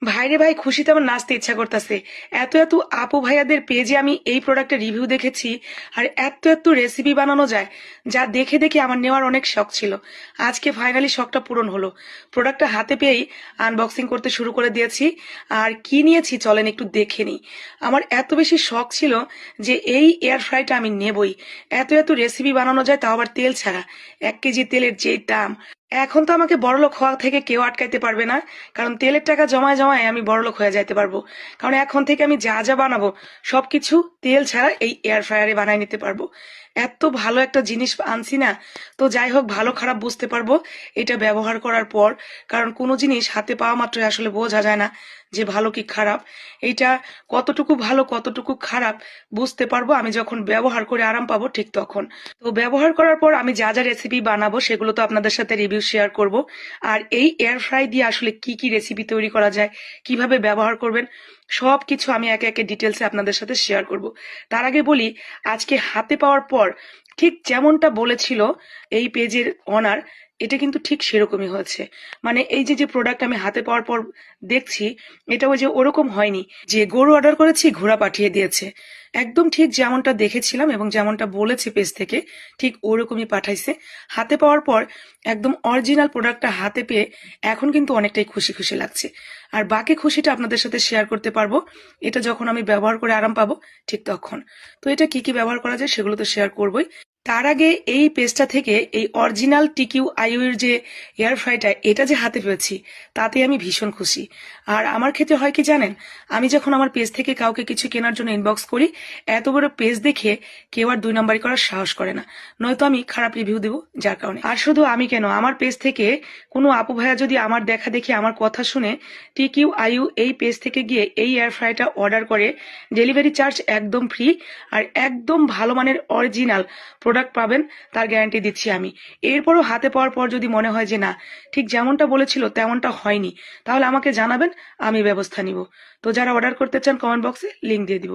ভাইরে ভাই, খুশিতে আমার নাচতে ইচ্ছা করতেছে। এত এত আপু ভাইয়াদের পেজে আমি এই প্রোডাক্টের রিভিউ দেখেছি, আর এত এত রেসিপি বানানো যায়, যা দেখে দেখে আমার নেওয়ার অনেক শখ ছিল। আজকে ফাইনালি শখটা পূরণ হলো। প্রোডাক্টটা হাতে পেয়েই আনবক্সিং করতে শুরু করে দিয়েছি। আর কি নিয়েছি চলেন একটু দেখে নিই। আমার এত বেশি শখ ছিল যে এই এয়ার ফ্রাইটা আমি নেবই। এত এত রেসিপি বানানো যায়, তাও আবার তেল ছাড়া। 1 কেজি তেলের যে দাম, এখন তো আমাকে বড়লোক হওয়া থেকে কেউ আটকাইতে পারবে না। কারণ তেলের টাকা জমায় জমায় আমি বড়লোক হয়ে যাইতে পারবো। কারণ এখন থেকে আমি যা যা বানাবো সবকিছু তেল ছাড়া এই এয়ার ফ্রায়ারে বানাই নিতে পারবো। এত ভালো একটা জিনিস আনছি না। তো যাই হোক, ভালো খারাপ বুঝতে পারবো এটা ব্যবহার করার পর। কারণ কোনো জিনিস হাতে পাওয়া মাত্রই আসলে বোঝা যায় না যে ভালো কি খারাপ। এইটা কতটুকু ভালো কতটুকু খারাপ বুঝতে পারবো আমি যখন ব্যবহার করে আরাম পাবো, ঠিক তখন। তো ব্যবহার করার পর আমি যা যা রেসিপি বানাবো সেগুলো তো আপনাদের সাথে রিভিউ শেয়ার করব। আর এই এয়ার ফ্রাই দিয়ে আসলে কি কি রেসিপি তৈরি করা যায়, কিভাবে ব্যবহার করবেন, সব কিছু আমি একে একে ডিটেলসে আপনাদের সাথে শেয়ার করব। তার আগে বলি, আজকে হাতে পাওয়ার পর ঠিক যেমনটা বলেছিল এই পেজের অনার, এটা কিন্তু ঠিক সেরকমই হয়েছে। মানে এই যে যে প্রোডাক্ট আমি হাতে পাওয়ার পর দেখছি, এটা ওই যে ওরকম হয়নি যে গরু অর্ডার করেছি ঘোড়া পাঠিয়ে দিয়েছে। একদম ঠিক যেমনটা দেখেছিলাম এবং যেমনটা বলেছে পেজ থেকে, ঠিক ওরকমই পাঠাইছে। হাতে পাওয়ার পর একদম অরিজিনাল প্রোডাক্টটা হাতে পেয়ে এখন কিন্তু অনেকটাই খুশি খুশি লাগছে। আর বাকি খুশিটা আপনাদের সাথে শেয়ার করতে পারবো এটা যখন আমি ব্যবহার করে আরাম পাবো, ঠিক তখন। তো এটা কি কি ব্যবহার করা যায় সেগুলো তো শেয়ার করবোই। তার আগে এই পেজটা থেকে এই অরিজিনাল টিকিউ আইউ এর যে এয়ার ফ্রাইটা, এটা যে হাতে পেয়েছি তাতে আমি ভীষণ খুশি। আর আমার ক্ষেত্রে হয় কি জানেন, আমি যখন আমার পেজ থেকে কাউকে কিছু কেনার জন্য ইনবক্স করি, এত বড় পেজ দেখে কেউ আর 2 নাম্বারি করার সাহস করে না, নয়তো আমি খারাপ রিভিউ দেবো। যার কারণে, আর শুধু আমি কেন, আমার পেজ থেকে কোনো আপু ভাইয়া যদি আমার দেখা দেখি আমার কথা শুনে টিকিউ আইউ এই পেজ থেকে গিয়ে এই এয়ার ফ্রাইটা অর্ডার করে, ডেলিভারি চার্জ একদম ফ্রি, আর একদম ভালো মানের অরিজিনাল প্রোডাক্ট পাবেন, তার গ্যারান্টি দিচ্ছি আমি। এরপরও হাতে পাওয়ার পর যদি মনে হয় যে না, ঠিক যেমনটা বলেছিল তেমনটা হয়নি, তাহলে আমাকে জানাবেন, আমি ব্যবস্থা নিব। তো যারা অর্ডার করতে চান কমেন্ট বক্সে লিংক দিয়ে দিব।